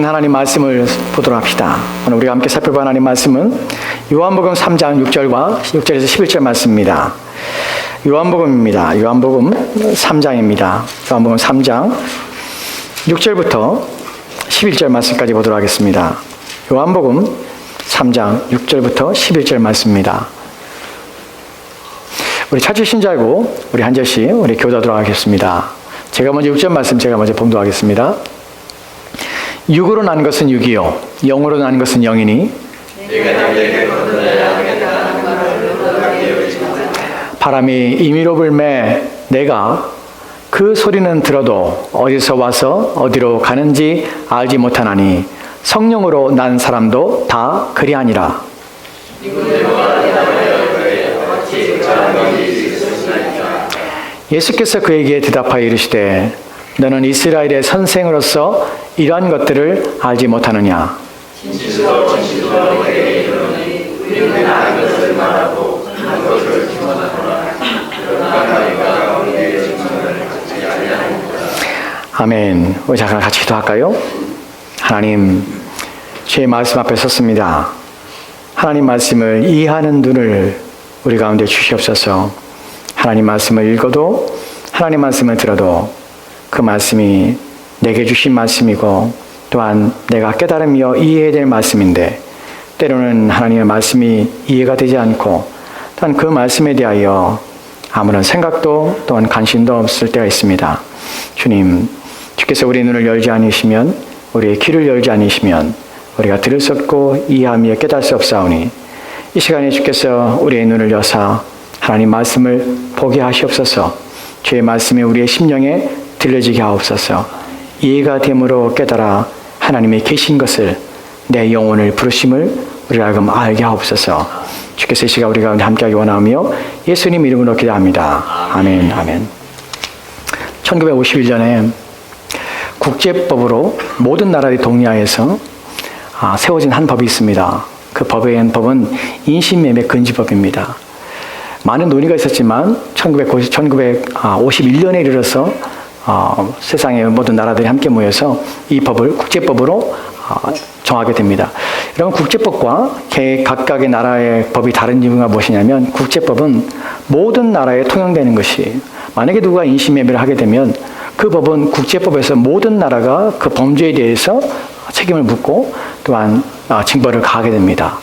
하나님 말씀을 보도록 합시다. 오늘 우리가 함께 살펴볼 하나님 말씀은 요한복음 3장 6절과 6절에서 11절 말씀입니다. 요한복음입니다. 요한복음 3장입니다. 요한복음 3장 6절부터 11절 말씀까지 보도록 하겠습니다. 요한복음 3장 6절부터 11절 말씀입니다. 우리 찾으신 줄 알고 우리 한 절씩 우리 교도하도록 하겠습니다. 제가 먼저 6절 말씀 제가 먼저 봉독하겠습니다. 육으로 난 것은 육이요 영으로 난 것은 영이니 바람이 임의로 불매 내가 그 소리는 들어도 어디서 와서 어디로 가는지 알지 못하나니 성령으로 난 사람도 다 그리하니라. 예수께서 그에게 대답하여 이르시되 너는 이스라엘의 선생으로서 이러한 것들을 알지 못하느냐? 아멘. 우리 잠깐 같이 기도할까요? 하나님, 주의 말씀 앞에 섰습니다. 하나님 말씀을 이해하는 눈을 우리 가운데 주시옵소서. 하나님 말씀을 읽어도 하나님 말씀을 들어도 그 말씀이 내게 주신 말씀이고 또한 내가 깨달으며 이해해야 될 말씀인데 때로는 하나님의 말씀이 이해가 되지 않고 또한 그 말씀에 대하여 아무런 생각도 또한 관심도 없을 때가 있습니다. 주님, 주께서 우리의 눈을 열지 않으시면 우리의 귀를 열지 않으시면 우리가 들을 수 없고 이해하며 깨달을 수 없사오니 이 시간에 주께서 우리의 눈을 여사 하나님 말씀을 보게 하시옵소서. 주의 말씀이 우리의 심령에 들려지게 하옵소서. 이해가 됨으로 깨달아 하나님의 계신 것을 내 영혼을 부르심을 우리가 하여금 알게 하옵소서. 주께서 이 시간 우리가 함께하기 원하며 예수님 이름으로 기도합니다. 아멘. 아멘. 1951년에 국제법으로 모든 나라들이 동의하여서 세워진 한 법이 있습니다. 그 법은 인신매매 금지법입니다. 많은 논의가 있었지만 1951년에 이르러서 세상의 모든 나라들이 함께 모여서 이 법을 국제법으로 정하게 됩니다. 여러분, 국제법과 각각의 나라의 법이 다른 이유가 무엇이냐면 국제법은 모든 나라에 통용되는 것이 만약에 누가 인신매매를 하게 되면 그 법은 국제법에서 모든 나라가 그 범죄에 대해서 책임을 묻고 또한 징벌을 가하게 됩니다.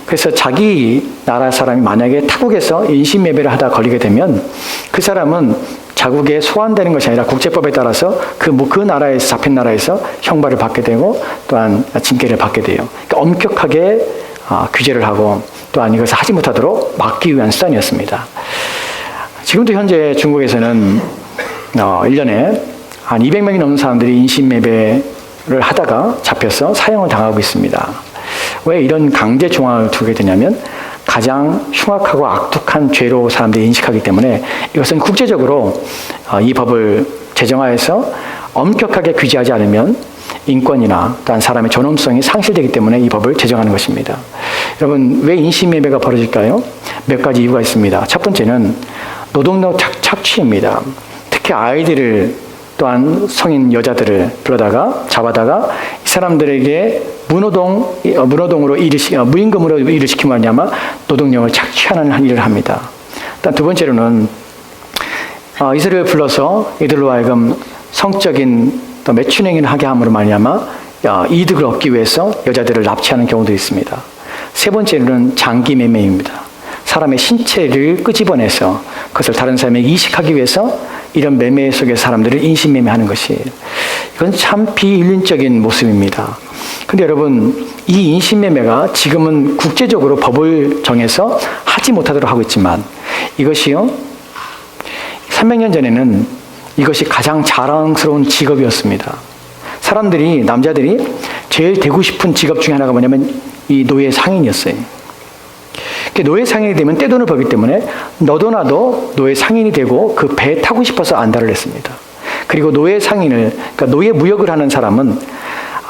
그래서 자기 나라 사람이 만약에 타국에서 인신매매를 하다 걸리게 되면 그 사람은 자국에 소환되는 것이 아니라 국제법에 따라서 그 나라에서 잡힌 나라에서 형벌을 받게 되고 또한 징계를 받게 돼요. 그러니까 엄격하게 규제를 하고 또한 이것을 하지 못하도록 막기 위한 수단이었습니다. 지금도 현재 중국에서는 1년에 한 200명이 넘는 사람들이 인신매매를 하다가 잡혀서 사형을 당하고 있습니다. 왜 이런 강제 종합을 두게 되냐면 가장 흉악하고 악독한 죄로 사람들이 인식하기 때문에 이것은 국제적으로 이 법을 제정하여서 엄격하게 규제하지 않으면 인권이나 또한 사람의 존엄성이 상실되기 때문에 이 법을 제정하는 것입니다. 여러분, 왜 인신매매가 벌어질까요? 몇 가지 이유가 있습니다. 첫 번째는 노동력 착취입니다. 특히 아이들을 또한 성인 여자들을 잡아다가 이 사람들에게 무임금으로 일을 시키면 말미암아 노동력을 착취하는 일을 합니다. 일단 두 번째로는 이들을 불러서 이들로 하여금 성적인 또 매춘행위를 하게 함으로 말미암아 이득을 얻기 위해서 여자들을 납치하는 경우도 있습니다. 세 번째로는 장기 매매입니다. 사람의 신체를 끄집어내서 그것을 다른 사람에게 이식하기 위해서 이런 매매 속에 사람들을 인신매매하는 것이 이건 참 비인륜적인 모습입니다. 근데 여러분, 이 인신매매가 지금은 국제적으로 법을 정해서 하지 못하도록 하고 있지만 이것이요 300년 전에는 이것이 가장 자랑스러운 직업이었습니다. 남자들이 제일 되고 싶은 직업 중에 하나가 뭐냐면 이 노예 상인이었어요. 노예 상인이 되면 떼돈을 벌기 때문에 너도 나도 노예 상인이 되고 그 배에 타고 싶어서 안달을 했습니다. 그리고 그러니까 노예 무역을 하는 사람은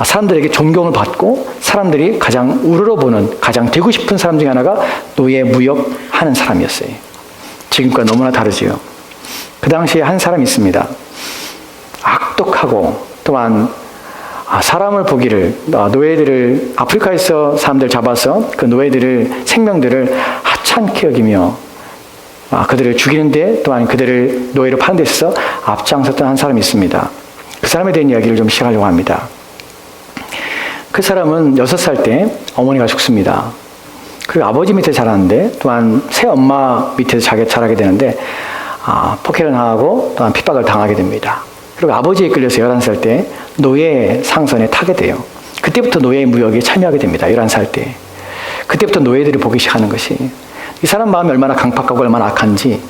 사람들에게 존경을 받고 사람들이 가장 우러러보는 가장 되고 싶은 사람 중에 하나가 노예 무역하는 사람이었어요. 지금과 너무나 다르지요. 그 당시에 한 사람이 있습니다. 악독하고 또한 사람을 보기를, 노예들을, 아프리카에서 사람들 잡아서 그 노예들을, 생명들을 하찮게 여기며 그들을 죽이는데 또한 그들을 노예로 파는 데 있어서 앞장섰던 한 사람이 있습니다. 그 사람에 대한 이야기를 좀 시작하려고 합니다. 그 사람은 6살 때 어머니가 죽습니다. 그리고 아버지 밑에 자랐는데 또한 새엄마 밑에서 자라게 되는데 폭행을 당하고 또한 핍박을 당하게 됩니다. 그리고 아버지에 끌려서 11살 때 노예 상선에 타게 돼요. 그때부터 노예 무역에 참여하게 됩니다. 11살 때. 그때부터 노예들을 보기 시작하는 것이, 이 사람 마음이 얼마나 강팍하고 얼마나 악한지,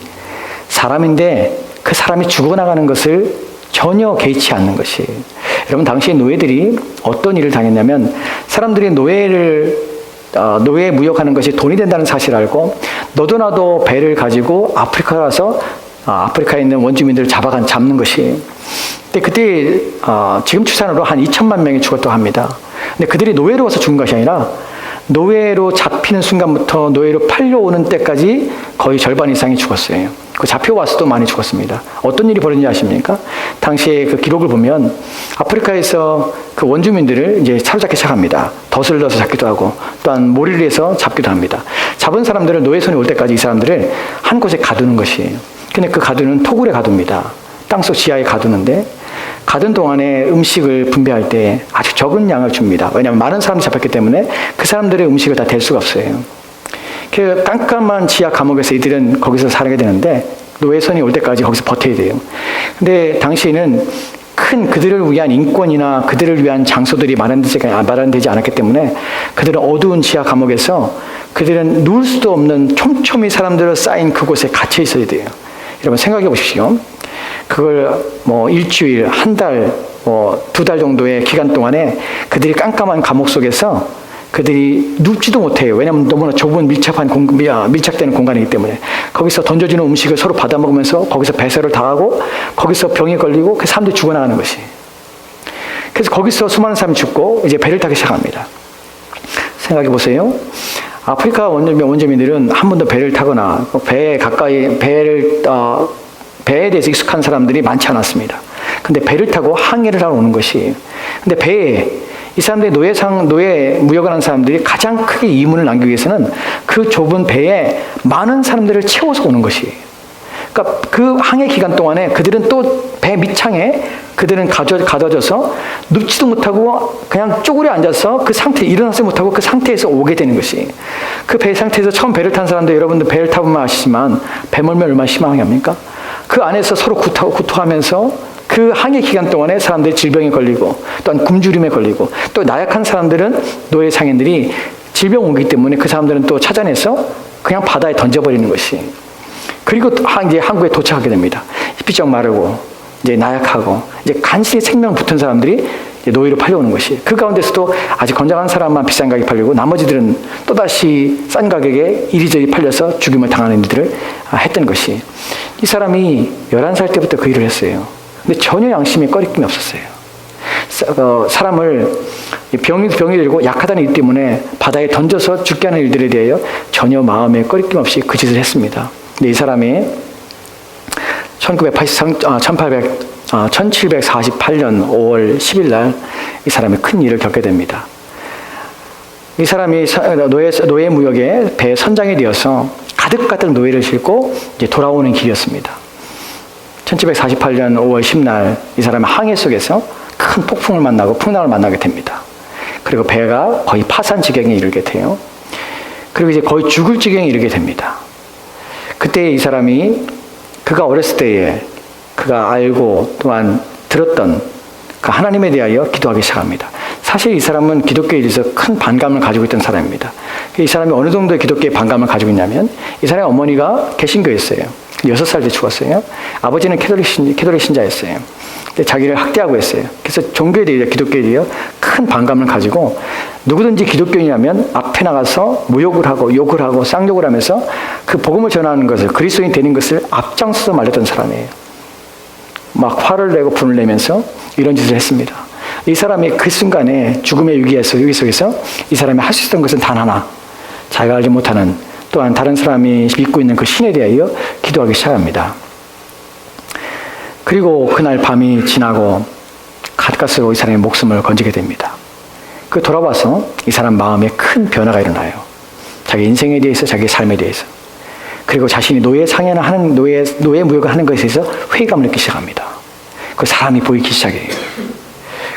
사람인데 그 사람이 죽어나가는 것을 전혀 개의치 않는 것이. 여러분, 당시 노예들이 어떤 일을 당했냐면, 사람들이 노예 무역하는 것이 돈이 된다는 사실을 알고 너도 나도 배를 가지고 아프리카 가서 아프리카에 있는 원주민들을 잡는 것이. 근데 그때 지금 추산으로 한 2천만 명이 죽었다고 합니다. 근데 그들이 노예로 와서 죽은 것이 아니라 노예로 잡히는 순간부터 노예로 팔려오는 때까지 거의 절반 이상이 죽었어요. 그 잡혀와서도 많이 죽었습니다. 어떤 일이 벌어진지 아십니까? 당시에 그 기록을 보면 아프리카에서 그 원주민들을 이제 사로잡기 시작합니다. 덫을 넣어서 잡기도 하고 또한 몰이를 해서 잡기도 합니다. 잡은 사람들을 노예손이 올 때까지 이 사람들을 한 곳에 가두는 것이에요. 근데 그 가두는 토굴에 가둡니다. 땅속 지하에 가두는데, 가둔 동안에 음식을 분배할 때 아주 적은 양을 줍니다. 왜냐하면 많은 사람들이 잡혔기 때문에 그 사람들의 음식을 다 댈 수가 없어요. 그 깜깜한 지하 감옥에서 이들은 거기서 살게 되는데, 노예선이 올 때까지 거기서 버텨야 돼요. 근데 당시에는 큰 그들을 위한 인권이나 그들을 위한 장소들이 마련되지 않았기 때문에 그들은 어두운 지하 감옥에서 그들은 누울 수도 없는 촘촘히 사람들로 쌓인 그곳에 갇혀 있어야 돼요. 여러분 생각해 보십시오. 그걸 일주일, 한 달, 2달 정도의 기간 동안에 그들이 깜깜한 감옥 속에서 그들이 눕지도 못해요. 왜냐하면 너무나 좁은 밀착되는 공간이기 때문에. 거기서 던져지는 음식을 서로 받아먹으면서 거기서 배설을 당하고 거기서 병에 걸리고 그 사람들이 죽어나가는 것이. 그래서 거기서 수많은 사람이 죽고 이제 배를 타기 시작합니다. 생각해 보세요. 아프리카 원주민들은 한 번도 배를 타거나 배에 대해서 익숙한 사람들이 많지 않았습니다. 근데 배를 타고 항해를 하러 오는 것이에요. 근데 배에 이 사람들이 노예 무역을 하는 사람들이 가장 크게 이문을 남기기 위해서는 그 좁은 배에 많은 사람들을 채워서 오는 것이에요. 그러니까 그 항해 기간 동안에 그들은 또 배 밑창에 그들은 가둬져서 눕지도 못하고 그냥 쪼그려 앉아서 그 상태에 일어나지 못하고 그 상태에서 오게 되는 것이. 그 배 상태에서 처음 배를 탄 사람들, 여러분들 배를 타보면 아시지만 배멀미 얼마나 심하게 합니까? 그 안에서 서로 구토하면서 그 항해 기간 동안에 사람들이 질병에 걸리고 또한 굶주림에 걸리고, 또 나약한 사람들은 노예 상인들이 질병 오기 때문에 그 사람들은 또 찾아내서 그냥 바다에 던져버리는 것이. 그리고 이제 한국에 도착하게 됩니다. 햇빛쩍 마르고 이제 나약하고 이제 간신히 생명 붙은 사람들이 이제 노예로 팔려오는 것이. 그 가운데서도 아직 건장한 사람만 비싼 가격에 팔리고 나머지들은 또다시 싼 가격에 이리저리 팔려서 죽임을 당하는 일들을 했던 것이. 이 사람이 11살 때부터 그 일을 했어요. 근데 전혀 양심에 꺼리낌이 없었어요. 사람을 병이 들고 약하다는 일 때문에 바다에 던져서 죽게 하는 일들에 대하여 전혀 마음에 꺼리낌 없이 그 짓을 했습니다. 근데 이 사람이 1748년 5월 10일 날 이 사람이 큰 일을 겪게 됩니다. 이 사람이 노예 무역의 배 선장이 되어서 가득가득 노예를 싣고 이제 돌아오는 길이었습니다. 1748년 5월 10날 이 사람은 항해 속에서 큰 폭풍을 만나고 풍랑을 만나게 됩니다. 그리고 배가 거의 파산 지경에 이르게 돼요. 그리고 이제 거의 죽을 지경에 이르게 됩니다. 그때 이 사람이 그가 어렸을 때에 그가 알고 또한 들었던 그 하나님에 대하여 기도하기 시작합니다. 사실 이 사람은 기독교에 대해서 큰 반감을 가지고 있던 사람입니다. 이 사람이 어느 정도의 기독교의 반감을 가지고 있냐면, 이 사람의 어머니가 개신교였어요. 6살 때 죽었어요. 아버지는 캐톨릭 신자였어요. 근데 자기를 학대하고 했어요. 그래서 종교에 대해, 기독교에 대해 큰 반감을 가지고 누구든지 기독교인이라면 앞에 나가서 모욕을 하고 욕을 하고 쌍욕을 하면서 그 복음을 전하는 것을, 그리스도인 되는 것을 앞장서서 말렸던 사람이에요. 막 화를 내고 분을 내면서 이런 짓을 했습니다. 이 사람이 그 순간에 죽음의 위기 속에서 이 사람이 할 수 있었던 것은 단 하나, 자기가 알지 못하는 또한 다른 사람이 믿고 있는 그 신에 대하여 기도하기 시작합니다. 그리고 그날 밤이 지나고 가까스로 이 사람의 목숨을 건지게 됩니다. 그 돌아와서 이 사람 마음에 큰 변화가 일어나요. 자기 인생에 대해서, 자기 삶에 대해서. 그리고 자신이 노예 상현을 하는, 노예 무역을 하는 것에 대해서 회의감을 느끼기 시작합니다. 그 사람이 보이기 시작해요.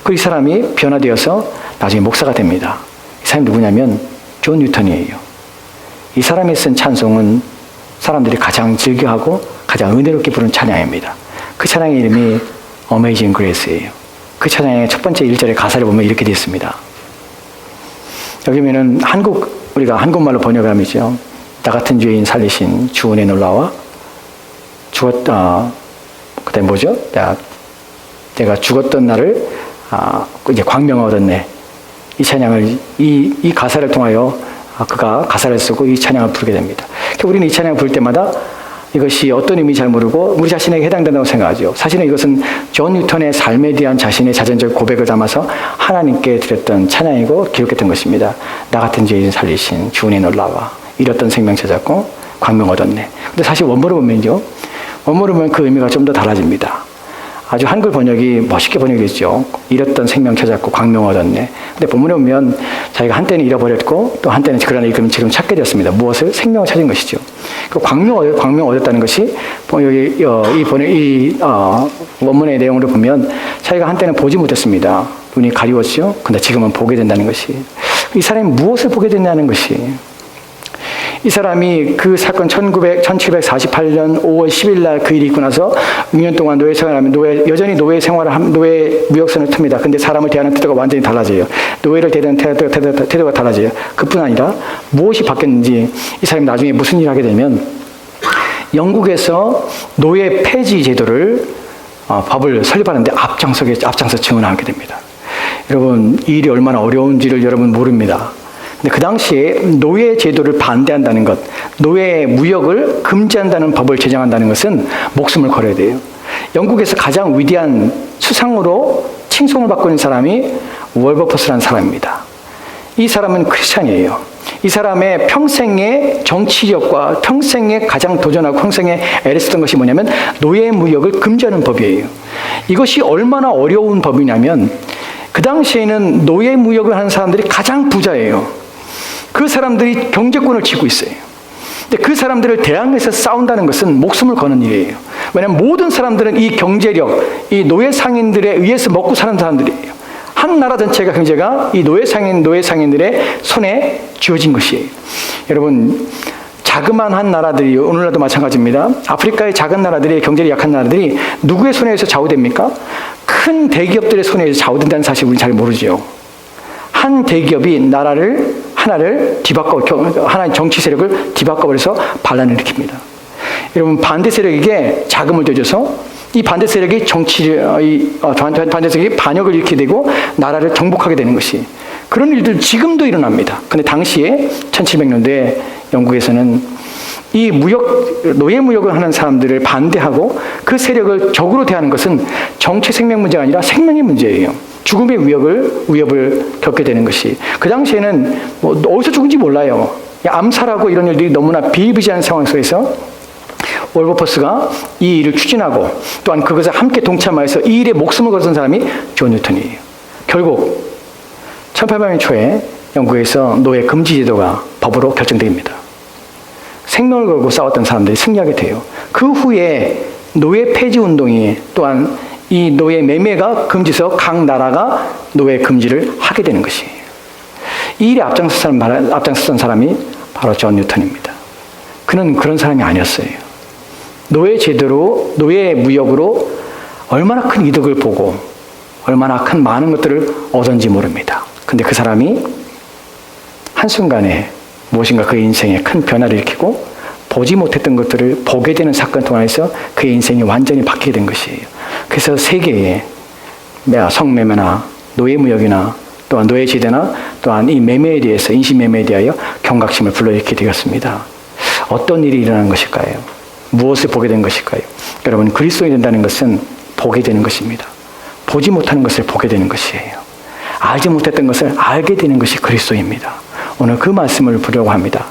그 이 사람이 변화되어서 나중에 목사가 됩니다. 이 사람이 누구냐면 존 뉴턴이에요. 이 사람이 쓴 찬송은 사람들이 가장 즐겨하고 가장 은혜롭게 부르는 찬양입니다. 그 찬양의 이름이 Amazing Grace예요. 그 찬양의 첫 번째 1절의 가사를 보면 이렇게 되어 있습니다. 여기 보면은 우리가 한국말로 번역하면요. 나 같은 죄인 살리신 주 은혜 놀라와 그다음에 뭐죠? 내가 죽었던 날을 이제 광명 얻었네. 이 찬양을 이 가사를 통하여 그가 가사를 쓰고 이 찬양을 부르게 됩니다. 우리는 이 찬양을 부를 때마다 이것이 어떤 의미인지 잘 모르고 우리 자신에게 해당된다고 생각하죠. 사실은 이것은 존 뉴턴의 삶에 대한 자신의 자전적 고백을 담아서 하나님께 드렸던 찬양이고 기록했던 것입니다. 나 같은 죄인 살리신 주 은혜 놀라와 잃었던 생명 찾았고 광명 얻었네. 근데 사실 원문을 보면 그 의미가 좀 더 달라집니다. 아주 한글 번역이 멋있게 번역했죠. 잃었던 생명 찾았고 광명 얻었네. 근데 본문에 보면 자기가 한때는 잃어버렸고 또 한때는 그러나 지금 찾게 되었습니다. 무엇을? 생명을 찾은 것이죠. 그 광명 얻었다는 것이 원문의 내용으로 보면 자기가 한때는 보지 못했습니다. 눈이 가리웠죠. 근데 지금은 보게 된다는 것이, 이 사람이 무엇을 보게 된다는 것이, 이 사람이 그 사건 1748년 5월 10일 날 그 일이 있고 나서 6년 동안 노예 생활하면 여전히 노예 무역선을 틉니다. 근데 사람을 대하는 태도가 완전히 달라져요. 노예를 대하는 태도가 달라져요. 그뿐 아니라 무엇이 바뀌었는지, 이 사람이 나중에 무슨 일을 하게 되면 영국에서 노예 폐지 제도를 법을 설립하는데 앞장서 증언하게 됩니다. 여러분, 이 일이 얼마나 어려운지를 여러분 모릅니다. 근데 그 당시에 노예 제도를 반대한다는 것, 노예 무역을 금지한다는 법을 제정한다는 것은 목숨을 걸어야 돼요. 영국에서 가장 위대한 수상으로 칭송을 받고 있는 사람이 월버퍼스라는 사람입니다. 이 사람은 크리스찬이에요. 이 사람의 평생의 정치력과 평생에 가장 도전하고 평생에 애를 쓰던 것이 뭐냐면 노예 무역을 금지하는 법이에요. 이것이 얼마나 어려운 법이냐면 그 당시에는 노예 무역을 하는 사람들이 가장 부자예요. 그 사람들이 경제권을 쥐고 있어요. 근데 그 사람들을 대항해서 싸운다는 것은 목숨을 거는 일이에요. 왜냐하면 모든 사람들은 이 경제력, 이 노예 상인들에 의해서 먹고 사는 사람들이에요. 한 나라 전체가 경제가 이 노예 상인들의 손에 쥐어진 것이에요. 여러분, 자그마한 한 나라들이, 오늘날도 마찬가지입니다. 아프리카의 작은 나라들이, 경제력이 약한 나라들이 누구의 손에 의해서 좌우됩니까? 큰 대기업들의 손에 의해서 좌우된다는 사실 우리는 잘 모르죠. 한 대기업이 하나를 하나의 정치 세력을 뒤바꿔버려서 반란을 일으킵니다. 여러분, 반대 세력에게 자금을 대줘서 이 반대 세력이 반대 세력이 반역을 일으키게 되고 나라를 정복하게 되는 것이, 그런 일들 지금도 일어납니다. 근데 당시에 1700년대에 영국에서는 이 노예 무역을 하는 사람들을 반대하고 그 세력을 적으로 대하는 것은 정치 생명 문제가 아니라 생명의 문제예요. 죽음의 위협을 겪게 되는 것이, 그 당시에는 뭐 어디서 죽은지 몰라요. 암살하고 이런 일들이 너무나 비일비재한 상황 속에서 월버퍼스가 이 일을 추진하고 또한 그것에 함께 동참하여서 이 일에 목숨을 걸은 사람이 존 뉴턴이에요. 결국 1800년 초에 영국에서 노예 금지 제도가 법으로 결정됩니다. 생명을 걸고 싸웠던 사람들이 승리하게 돼요. 그 후에 노예 폐지 운동이, 또한 이 노예 매매가 금지서 각 나라가 노예 금지를 하게 되는 것이에요. 이 일에 앞장섰던 사람이 바로 존 뉴턴입니다. 그는 그런 사람이 아니었어요. 노예 제도로, 노예 무역으로 얼마나 큰 이득을 보고 얼마나 큰 많은 것들을 얻었는지 모릅니다. 근데 그 사람이 한순간에 무엇인가 그의 인생에 큰 변화를 일으키고 보지 못했던 것들을 보게 되는 사건 통해서 그의 인생이 완전히 바뀌게 된 것이에요. 그래서 세계에 성매매나 노예무역이나 또한 노예지대나 또한 이 매매에 대해서, 인신매매에 대하여 경각심을 불러일으키게 되었습니다. 어떤 일이 일어나는 것일까요? 무엇을 보게 된 것일까요? 여러분, 그리스도인이 된다는 것은 보게 되는 것입니다. 보지 못하는 것을 보게 되는 것이에요. 알지 못했던 것을 알게 되는 것이 그리스도입니다. 오늘 그 말씀을 보려고 합니다.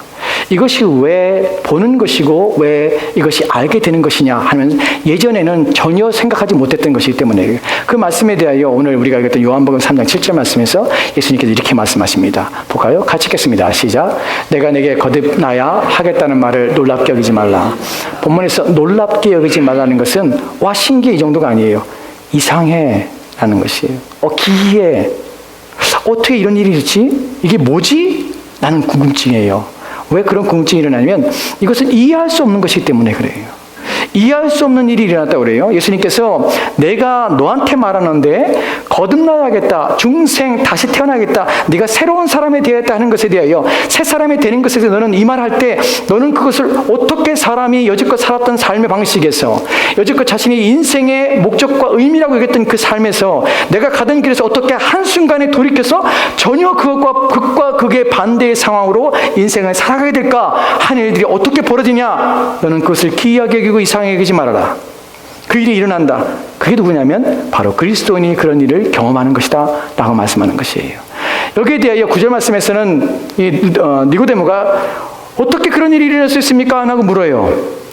이것이 왜 보는 것이고 왜 이것이 알게 되는 것이냐 하면 예전에는 전혀 생각하지 못했던 것이기 때문에 그 말씀에 대하여 오늘 우리가 읽었던 요한복음 3장 7절 말씀에서 예수님께서 이렇게 말씀하십니다. 볼까요? 같이 읽겠습니다. 시작. 내가 내게 거듭나야 하겠다는 말을 놀랍게 여기지 말라. 본문에서 놀랍게 여기지 말라는 것은 와 신기해 이 정도가 아니에요. 이상해 라는 것이에요. 기이해. 어떻게 이런 일이 있지? 이게 뭐지? 나는 궁금증이에요. 왜 그런 궁금증이 일어나냐면 이것은 이해할 수 없는 것이기 때문에 그래요. 이해할 수 없는 일이 일어났다고 그래요. 예수님께서 내가 너한테 말하는데 거듭나야겠다, 중생 다시 태어나겠다, 네가 새로운 사람이 되었다 하는 것에 대하여 새 사람이 되는 것에 대해서 너는 이 말할 때 너는 그것을 어떻게 사람이 여지껏 살았던 삶의 방식에서 여지껏 자신의 인생의 목적과 의미라고 여겼던 그 삶에서 내가 가던 길에서 어떻게 한순간에 돌이켜서 전혀 그것과 극의 반대의 상황으로 인생을 살아가게 될까 하는 일들이 어떻게 벌어지냐. 너는 그것을 기이하게 여기고 이상하게 여기지 말아라. 그 일이 일어난다. 그게 누구냐면 바로 그리스도인이 그런 일을 경험하는 것이다 라고 말씀하는 것이에요. 여기에 대하여 9절 말씀에서는 니고데모가 어떻게 그런 일이 일어날 수 있습니까? 하고 물어요.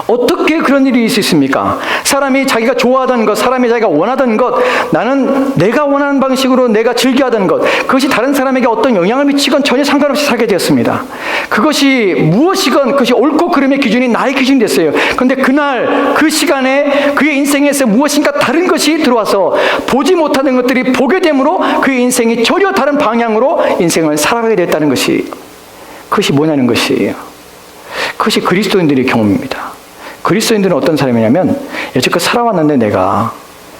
어떻게 그런 일이 있을 수 있습니까? 사람이 자기가 좋아하던 것, 사람이 자기가 원하던 것, 나는 내가 원하는 방식으로 내가 즐겨하던 것, 그것이 다른 사람에게 어떤 영향을 미치건 전혀 상관없이 살게 되었습니다. 그것이 무엇이건 그것이 옳고 그름의 기준이 나의 기준이 됐어요. 그런데 그날 그 시간에 그의 인생에서 무엇인가 다른 것이 들어와서 보지 못하는 것들이 보게 되므로 그의 인생이 전혀 다른 방향으로 인생을 살아가게 됐다는 것이, 그것이 뭐냐는 것이에요. 그것이 그리스도인들의 경험입니다. 그리스도인들은 어떤 사람이냐면 여지껏 살아왔는데 내가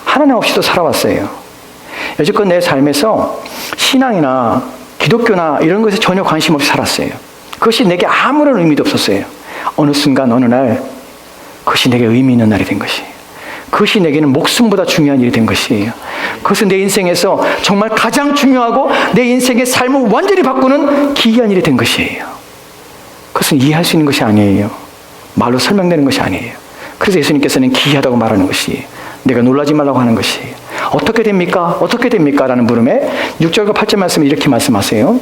하나님 없이도 살아왔어요. 여지껏 내 삶에서 신앙이나 기독교나 이런 것에 전혀 관심 없이 살았어요. 그것이 내게 아무런 의미도 없었어요. 어느 순간 어느 날 그것이 내게 의미 있는 날이 된 것이에요. 그것이 내게는 목숨보다 중요한 일이 된 것이에요. 그것은 내 인생에서 정말 가장 중요하고 내 인생의 삶을 완전히 바꾸는 기이한 일이 된 것이에요. 그것은 이해할 수 있는 것이 아니에요. 말로 설명되는 것이 아니에요. 그래서 예수님께서는 기이하다고 말하는 것이에요. 내가 놀라지 말라고 하는 것이에요. 어떻게 됩니까? 어떻게 됩니까? 라는 물음에 6절과 8절 말씀을 이렇게 말씀하세요.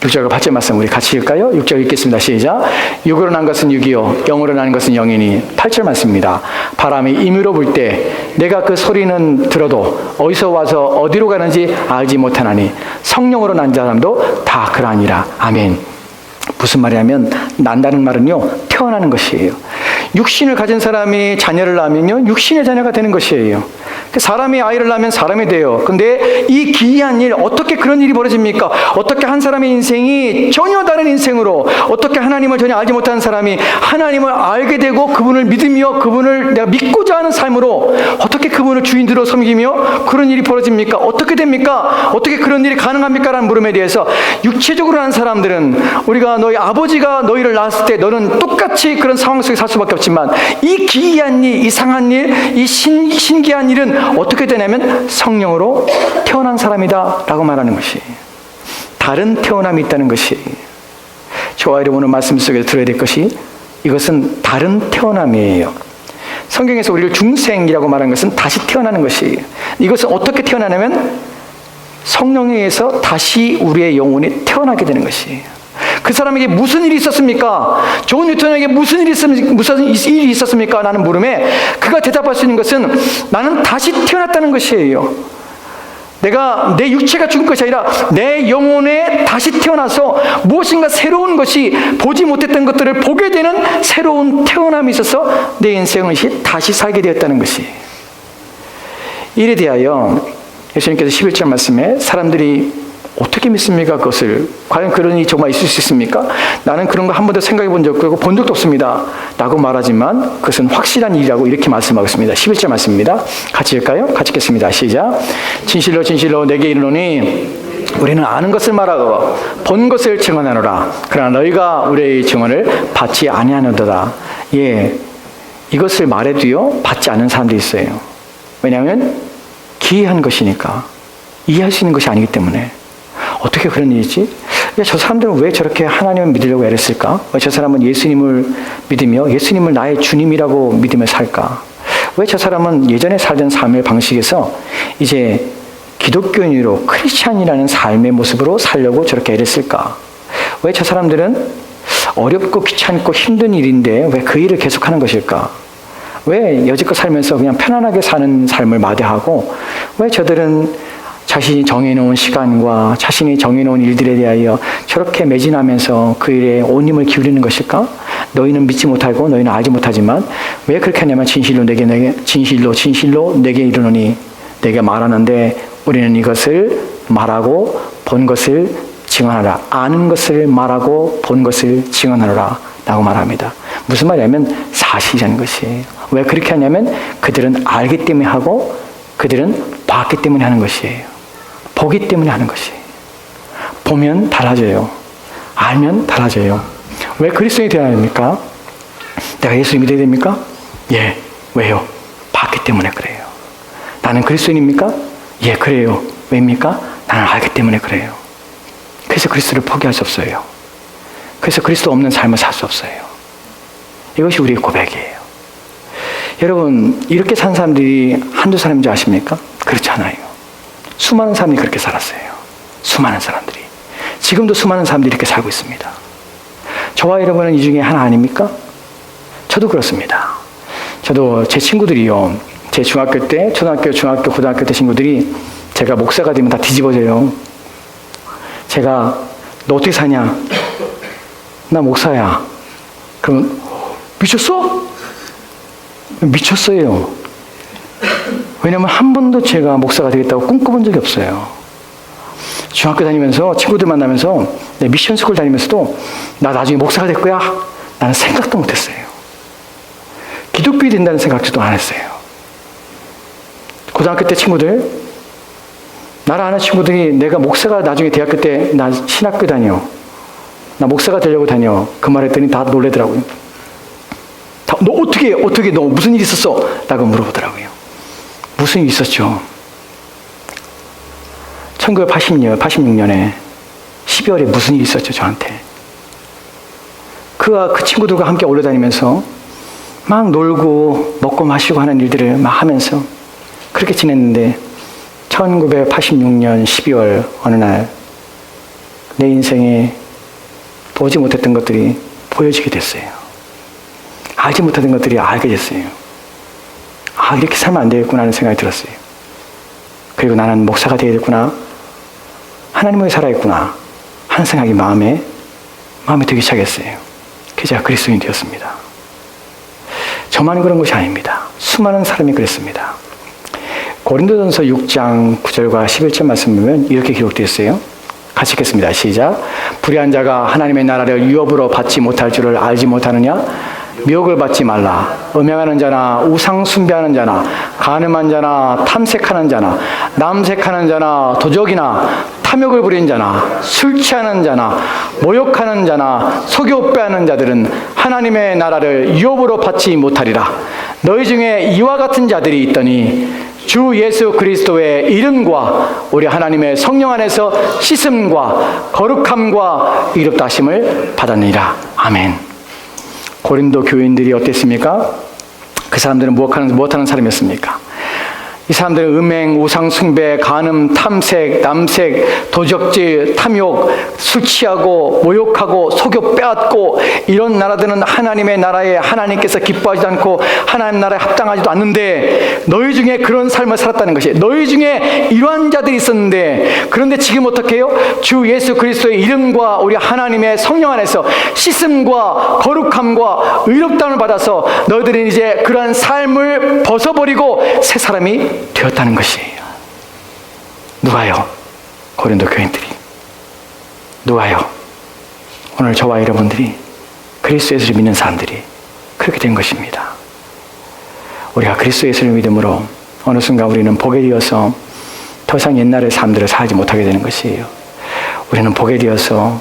6절과 8절 말씀 우리 같이 읽을까요? 6절 읽겠습니다. 시작. 육으로 난 것은 육이요 영으로 난 것은 영이니. 8절 말씀입니다. 바람이 임으로 불 때 내가 그 소리는 들어도 어디서 와서 어디로 가는지 알지 못하나니 성령으로 난 사람도 다 그러하니라. 아멘. 무슨 말이냐면 난다는 말은요 태어나는 것이에요. 육신을 가진 사람이 자녀를 낳으면요 육신의 자녀가 되는 것이에요. 사람이 아이를 낳으면 사람이 돼요. 근데 이 기이한 일, 어떻게 그런 일이 벌어집니까? 어떻게 한 사람의 인생이 전혀 다른 인생으로, 어떻게 하나님을 전혀 알지 못하는 사람이 하나님을 알게 되고 그분을 믿으며 그분을 내가 믿고자 하는 삶으로 어떻게 그분을 주인으로 섬기며 그런 일이 벌어집니까? 어떻게 됩니까? 어떻게 그런 일이 가능합니까? 라는 물음에 대해서 육체적으로 하는 사람들은 우리가 너희 아버지가 너희를 낳았을 때 너는 똑같이 그런 상황 속에 살 수밖에 없지만 이 기이한 일, 이상한 일, 이 신기한 일은 어떻게 되냐면 성령으로 태어난 사람이다 라고 말하는 것이에요. 다른 태어남이 있다는 것이에요. 저와 여러분 오늘 말씀 속에서 들어야 될 것이 이것은 다른 태어남이에요. 성경에서 우리를 중생이라고 말하는 것은 다시 태어나는 것이에요. 이것은 어떻게 태어나냐면 성령에 의해서 다시 우리의 영혼이 태어나게 되는 것이에요. 그 사람에게 무슨 일이 있었습니까? 존 뉴턴에게 무슨 일이 있었습니까? 라는 물음에 그가 대답할 수 있는 것은 나는 다시 태어났다는 것이에요. 내가 내 육체가 죽은 것이 아니라 내 영혼에 다시 태어나서 무엇인가 새로운 것이 보지 못했던 것들을 보게 되는 새로운 태어남이 있어서 내 인생을 다시 살게 되었다는 것이에요. 이에 대하여 예수님께서 11절 말씀에 사람들이 어떻게 믿습니까? 그것을 과연 그런 일이 정말 있을 수 있습니까? 나는 그런 거 한 번도 생각해 본 적도 없고 본 적도 없습니다 라고 말하지만 그것은 확실한 일이라고 이렇게 말씀하고 있습니다. 11절 말씀입니다. 같이 읽을까요? 같이 읽겠습니다. 시작. 진실로 진실로 내게 이르노니 우리는 아는 것을 말하고 본 것을 증언하노라. 그러나 너희가 우리의 증언을 받지 아니하노도다. 예, 이것을 말해도요 받지 않는 사람들이 있어요. 왜냐하면 기이한 것이니까, 이해할 수 있는 것이 아니기 때문에. 어떻게 그런 일이지? 저 사람들은 왜 저렇게 하나님을 믿으려고 애를 쓸까? 왜 저 사람은 예수님을 믿으며 예수님을 나의 주님이라고 믿으며 살까? 왜 저 사람은 예전에 살던 삶의 방식에서 이제 기독교인으로 크리스찬이라는 삶의 모습으로 살려고 저렇게 애를 쓸까? 왜 저 사람들은 어렵고 귀찮고 힘든 일인데 왜 그 일을 계속하는 것일까? 왜 여지껏 살면서 그냥 편안하게 사는 삶을 마다하고 왜 저들은 자신이 정해놓은 시간과 자신이 정해놓은 일들에 대하여 저렇게 매진하면서 그 일에 온 힘을 기울이는 것일까? 너희는 믿지 못하고 너희는 알지 못하지만 왜 그렇게 하냐면 진실로 내게 이르노니 내게 말하는데 우리는 이것을 말하고 본 것을 증언하라. 아는 것을 말하고 본 것을 증언하라 라고 말합니다. 무슨 말이냐면 사실이라는 것이에요. 왜 그렇게 하냐면 그들은 알기 때문에 하고 그들은 봤기 때문에 하는 것이에요. 보기 때문에 하는 것이에요. 보면 달라져요. 알면 달라져요. 왜 그리스도인이 되어야 합니까? 내가 예수 믿어야 됩니까? 예. 왜요? 봤기 때문에 그래요. 나는 그리스도인입니까? 예, 그래요. 왜입니까? 나는 알기 때문에 그래요. 그래서 그리스도를 포기할 수 없어요. 그래서 그리스도 없는 삶을 살 수 없어요. 이것이 우리의 고백이에요. 여러분, 이렇게 산 사람들이 한두 사람인 줄 아십니까? 그렇지 않아요. 수많은 사람이 그렇게 살았어요. 수많은 사람들이. 지금도 수많은 사람들이 이렇게 살고 있습니다. 저와 여러분은 이 중에 하나 아닙니까? 저도 그렇습니다. 저도 제 친구들이요. 제 중학교 때, 초등학교, 중학교, 고등학교 때 친구들이 제가 목사가 되면 다 뒤집어져요. 제가 너 어떻게 사냐? 나 목사야. 그러면 미쳤어? 미쳤어요. 왜냐면 한 번도 제가 목사가 되겠다고 꿈꿔본 적이 없어요. 중학교 다니면서 친구들 만나면서 미션 스쿨 다니면서도 나 나중에 목사가 될 거야. 나는 생각도 못했어요. 기독교인이 된다는 생각도 안 했어요. 고등학교 때 친구들, 나를 아는 친구들이 내가 목사가 나중에 대학교 때 나 신학교 다녀. 나 목사가 되려고 다녀. 그 말했더니 다 놀래더라고요. 너 어떻게 너 무슨 일 있었어? 라고 물어보더라고요. 무슨 일 있었죠? 1986년에 12월에 무슨 일이 있었죠, 저한테. 그 친구들과 함께 올라다니면서 막 놀고 먹고 마시고 하는 일들을 막 하면서 그렇게 지냈는데 1986년 12월 어느 날 내 인생에 보지 못했던 것들이 보여지게 됐어요. 알지 못했던 것들이 알게 됐어요. 아, 이렇게 살면 안 되겠구나 하는 생각이 들었어요. 그리고 나는 목사가 되겠구나, 하나님을 살아야겠구나 하는 생각이 마음에 들기 시작했어요. 그래서 제가 그리스도인이 되었습니다. 저만 그런 것이 아닙니다. 수많은 사람이 그랬습니다. 고린도전서 6장 9절과 11절 말씀 보면 이렇게 기록되어 있어요. 같이 읽겠습니다. 시작. 불의한 자가 하나님의 나라를 유업으로 받지 못할 줄을 알지 못하느냐? 미혹을 받지 말라. 음행하는 자나 우상 숭배하는 자나 간음한 자나 탐색하는 자나 남색하는 자나 도적이나 탐욕을 부리는 자나 술 취하는 자나 모욕하는 자나 속여 빼앗는 자들은 하나님의 나라를 유업으로 받지 못하리라. 너희 중에 이와 같은 자들이 있더니 주 예수 그리스도의 이름과 우리 하나님의 성령 안에서 씻음과 거룩함과 의롭다 하심을 받았느니라. 아멘. 고린도 교인들이 어땠습니까? 그 사람들은 무엇하는 사람이었습니까? 이 사람들은 음행, 우상 숭배, 간음, 탐색, 남색, 도적질, 탐욕, 술 취하고 모욕하고 속여 빼앗고 이런 나라들은 하나님의 나라에 하나님께서 기뻐하지 않고 하나님 나라에 합당하지도 않는데 너희 중에 그런 삶을 살았다는 것이에요. 너희 중에 이러한 자들이 있었는데 그런데 지금 어떻게 해요? 주 예수 그리스도의 이름과 우리 하나님의 성령 안에서 씻음과 거룩함과 의롭다함을 받아서 너희들은 이제 그러한 삶을 벗어버리고 새 사람이 되었다는 것이에요. 누가요? 고린도 교인들이. 누가요? 오늘 저와 여러분들이 그리스도 예수를 믿는 사람들이 그렇게 된 것입니다. 우리가 그리스도 예수를 믿음으로 어느 순간 우리는 복에 되어서 더 이상 옛날의 삶들을 살지 못하게 되는 것이에요. 우리는 복에 되어서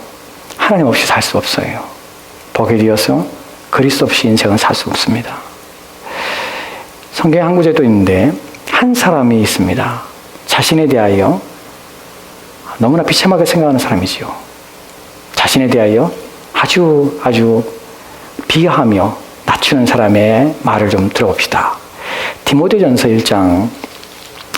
하나님 없이 살 수 없어요. 복에 되어서 그리스도 없이 인생은 살 수 없습니다. 성경에 한 구절도 있는데 한 사람이 있습니다. 자신에 대하여 너무나 비참하게 생각하는 사람이지요. 자신에 대하여 아주 비하하며 낮추는 사람의 말을 좀 들어봅시다. 디모데전서 1장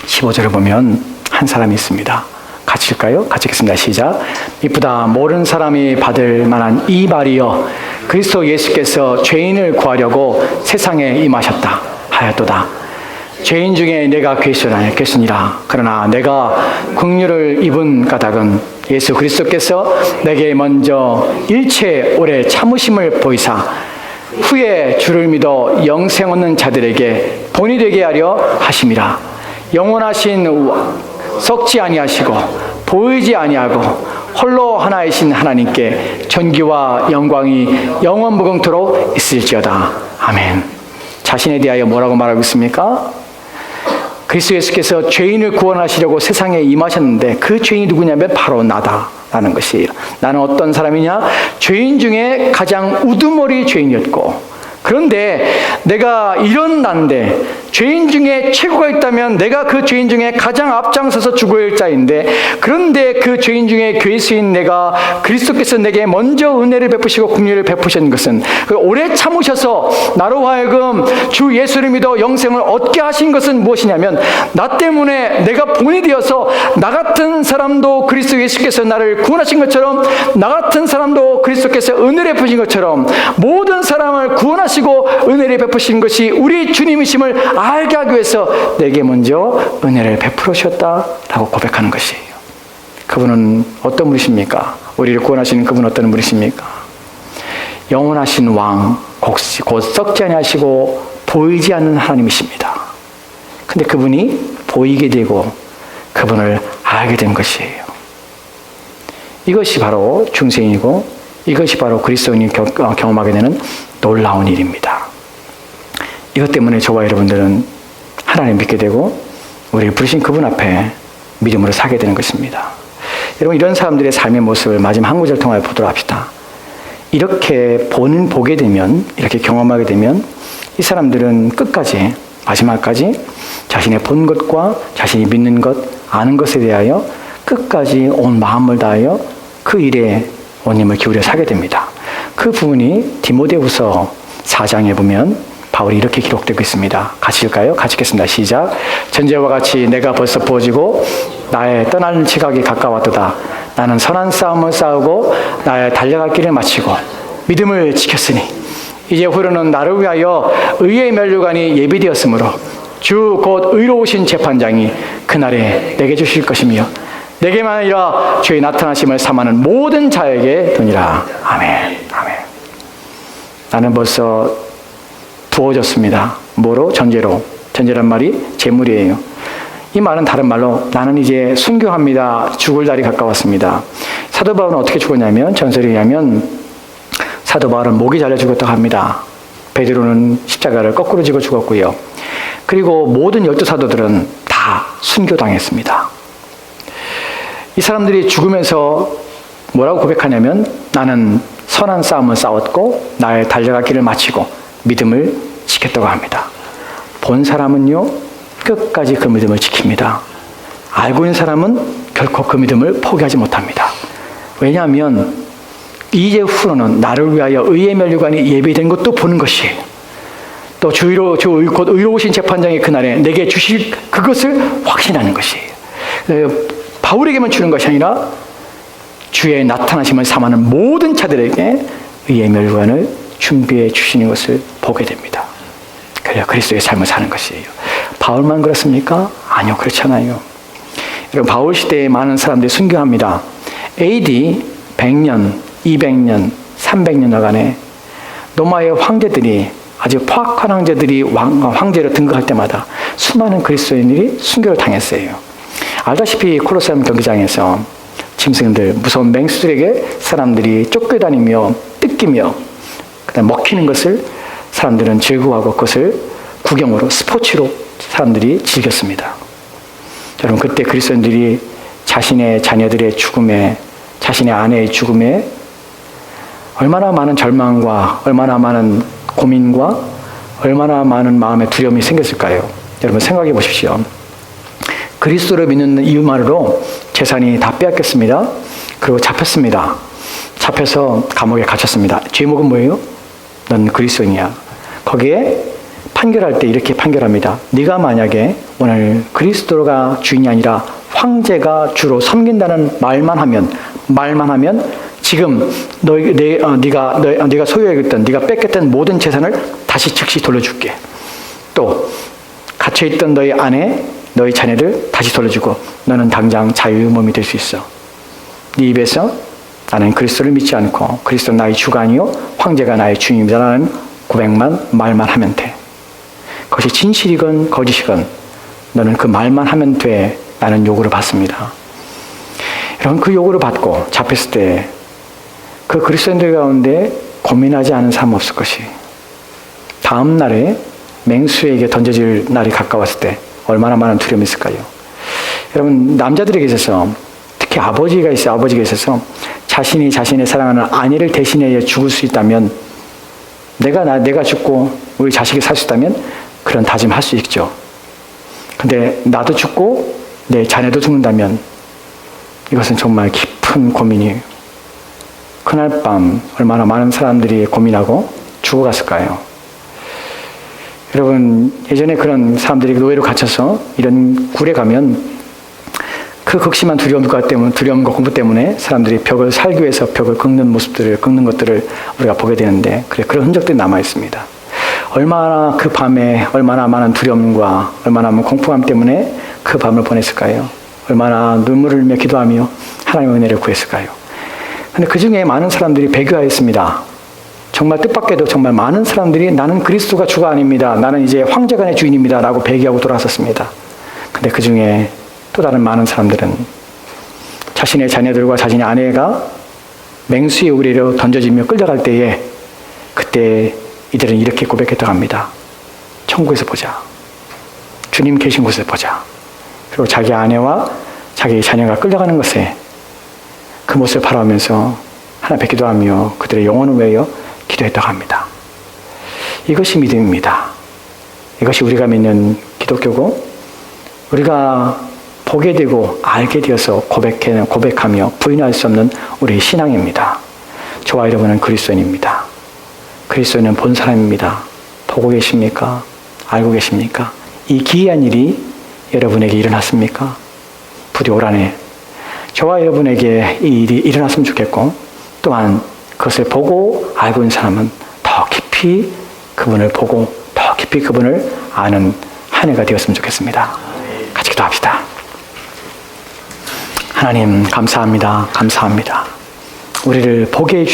15절을 보면 한 사람이 있습니다. 같이 읽을까요? 같이 읽겠습니다. 시작. 이쁘다 모르는 사람이 받을 만한 이 말이여 그리스도 예수께서 죄인을 구하려고 세상에 임하셨다 하였도다. 죄인 중에 내가 괴순이라. 그러나 내가 긍휼을 입은 까닭은 예수 그리스도께서 내게 먼저 일체 오래 참으심을 보이사 후에 주를 믿어 영생 얻는 자들에게 본이 되게 하려 하심이라. 영원하신 썩지 아니하시고 보이지 아니하고 홀로 하나이신 하나님께 존귀와 영광이 영원 무궁토록 있을지어다. 아멘. 자신에 대하여 뭐라고 말하고 있습니까? 그리스도 예수께서 죄인을 구원하시려고 세상에 임하셨는데 그 죄인이 누구냐면 바로 나다라는 것이에요. 나는 어떤 사람이냐? 죄인 중에 가장 우두머리 죄인이었고, 그런데 내가 이런 난데 죄인 중에 최고가 있다면 내가 그 죄인 중에 가장 앞장서서 죽어야 할 자인데, 그런데 그 죄인 중에 괴수인 내가 그리스도께서 내게 먼저 은혜를 베푸시고 긍휼을 베푸신 것은 그 오래 참으셔서 나로 하여금 주 예수를 믿어 영생을 얻게 하신 것은 무엇이냐면, 나 때문에 내가 본이 되어서 나 같은 사람도 그리스도 예수께서 나를 구원하신 것처럼, 나 같은 사람도 그리스도께서 은혜를 베푸신 것처럼 모든 사람을 구원하시고 은혜를 베푸신 것이 우리 주님이심을 알게 하기 위해서 내게 먼저 은혜를 베풀어 주셨다라고 고백하는 것이에요. 그분은 어떤 분이십니까? 우리를 구원하시는 그분은 어떤 분이십니까? 영원하신 왕, 곧 썩지 아니하시고 보이지 않는 하나님이십니다. 근데 그분이 보이게 되고 그분을 알게 된 것이에요. 이것이 바로 중생이고 이것이 바로 그리스도인이 경험하게 되는 놀라운 일입니다. 이것 때문에 저와 여러분들은 하나님 믿게 되고 우리를 부르신 그분 앞에 믿음으로 서게 되는 것입니다. 여러분, 이런 사람들의 삶의 모습을 마지막 한 구절 통하여 보도록 합시다. 이렇게 보게 되면, 이렇게 경험하게 되면 이 사람들은 끝까지, 마지막까지 자신의 본 것과 자신이 믿는 것, 아는 것에 대하여 끝까지 온 마음을 다하여 그 일에 온 힘을 기울여 사게 됩니다. 그 부분이 디모데후서 4장에 보면 바울이 이렇게 기록되고 있습니다. 같이 읽을까요? 같이 읽겠습니다. 시작. 전제와 같이 내가 벌써 부어지고 나의 떠나는 지각이 가까웠도다. 나는 선한 싸움을 싸우고 나의 달려갈 길을 마치고 믿음을 지켰으니 이제 후로는 나를 위하여 의의 면류관이 예비되었으므로 주 곧 의로우신 재판장이 그날에 내게 주실 것이며 내게만 아니라 주의 나타나심을 삼하는 모든 자에게 두니라. 아멘. 아멘. 나는 벌써 부어졌습니다. 뭐로? 전제로. 전제란 말이 재물이에요. 이 말은 다른 말로 나는 이제 순교합니다. 죽을 날이 가까웠습니다. 사도 바울은 어떻게 죽었냐면, 전설에 의하면 사도 바울은 목이 잘려 죽었다고 합니다. 베드로는 십자가를 거꾸로 지고 죽었고요. 그리고 모든 12사도들은 다 순교당했습니다. 이 사람들이 죽으면서 뭐라고 고백하냐면, 나는 선한 싸움을 싸웠고 나의 달려갈 길을 마치고 믿음을 지켰다고 합니다. 본 사람은요, 끝까지 그 믿음을 지킵니다. 알고 있는 사람은 결코 그 믿음을 포기하지 못합니다. 왜냐하면 이제 후로는 나를 위하여 의의 면류관이 예비된 것도 보는 것이에요. 또 곧 의로우신 재판장이 그날에 내게 주실 그것을 확신하는 것이에요. 바울에게만 주는 것이 아니라 주의 나타나심을 삼하는 모든 자들에게 의의 면류관을 준비해 주시는 것을 보게 됩니다. 그래야 그리스도의 삶을 사는 것이에요. 바울만 그렇습니까? 아니요, 그렇지 않아요. 여러분, 바울 시대에 많은 사람들이 순교합니다. AD 100년, 200년, 300년여간에 로마의 황제들이, 아주 포악한 황제들이 황제로 등극할 때마다 수많은 그리스도인들이 순교를 당했어요. 알다시피 콜로세움 경기장에서 짐승들, 무서운 맹수들에게 사람들이 쫓겨다니며 뜯기며 그다음 먹히는 것을 사람들은 즐거워하고 그것을 구경으로, 스포츠로 사람들이 즐겼습니다. 여러분, 그때 그리스도인들이 자신의 자녀들의 죽음에, 자신의 아내의 죽음에 얼마나 많은 절망과 얼마나 많은 고민과 얼마나 많은 마음의 두려움이 생겼을까요? 여러분, 생각해 보십시오. 그리스도를 믿는 이유만으로 재산이 다 빼앗겼습니다. 그리고 잡혔습니다. 잡혀서 감옥에 갇혔습니다. 죄목은 뭐예요? 넌 그리스도인이야. 거기에 판결할 때 이렇게 판결합니다. 네가 만약에 오늘 그리스도가 주인이 아니라 황제가 주로 섬긴다는 말만 하면 지금 네가 소유했던, 네가 뺏겼던 모든 재산을 다시 즉시 돌려줄게. 또 갇혀있던 너희 아내, 너희 자녀들 다시 돌려주고 너는 당장 자유의 몸이 될 수 있어. 네 입에서 나는 그리스도를 믿지 않고 그리스도는 나의 주가 아니요 황제가 나의 주님이다라는 고백만 말만 하면 돼. 그것이 진실이건 거짓이건 너는 그 말만 하면 돼. 라는 요구를 받습니다. 여러분, 그 요구를 받고 잡혔을 때 그 그리스도인들 가운데 고민하지 않은 사람 없을 것이, 다음 날에 맹수에게 던져질 날이 가까웠을 때 얼마나 많은 두려움이 있을까요? 여러분, 남자들에게 있어서, 특히 아버지가 있어서 자신이 자신의 사랑하는 아내를 대신해 죽을 수 있다면, 내가 죽고 우리 자식이 살 수 있다면 그런 다짐할 수 있죠. 근데 나도 죽고 내 자녀도 죽는다면 이것은 정말 깊은 고민이에요. 그날 밤 얼마나 많은 사람들이 고민하고 죽어갔을까요? 여러분, 예전에 그런 사람들이 노예로 갇혀서 이런 굴에 가면 그 극심한 두려움과 공포 때문에 사람들이 벽을 살기 위해서 벽을 긁는 것들을 우리가 보게 되는데, 그런 흔적들이 남아 있습니다. 얼마나 그 밤에 얼마나 많은 두려움과 얼마나 많은 공포감 때문에 그 밤을 보냈을까요? 얼마나 눈물을 흘리며 기도하며 하나님의 은혜를 구했을까요? 근데 그 중에 많은 사람들이 배교하였습니다. 정말 뜻밖에도 정말 많은 사람들이 나는 그리스도가 주가 아닙니다. 나는 이제 황제가 내 주인입니다. 라고 배교하고 돌아섰습니다. 근데 그 중에 또 다른 많은 사람들은 자신의 자녀들과 자신의 아내가 맹수의 우리로 던져지며 끌려갈 때에 그때 이들은 이렇게 고백했다고 합니다. 천국에서 보자. 주님 계신 곳에서 보자. 그리고 자기 아내와 자기 자녀가 끌려가는 것에 그 모습을 바라보면서 하나 뵙기도 하며 그들의 영혼을 위하여 기도했다고 합니다. 이것이 믿음입니다. 이것이 우리가 믿는 기독교고, 우리가 보게 되고 알게 되어서 고백하며 부인할 수 없는 우리의 신앙입니다. 저와 여러분은 그리스도인입니다. 그리스도인은 본 사람입니다. 보고 계십니까? 알고 계십니까? 이 기이한 일이 여러분에게 일어났습니까? 부디 올 한해 저와 여러분에게 이 일이 일어났으면 좋겠고, 또한 그것을 보고 알고 있는 사람은 더 깊이 그분을 보고 더 깊이 그분을 아는 한 해가 되었으면 좋겠습니다. 같이 기도합시다. 하나님, 감사합니다. 우리를 보게 해주시고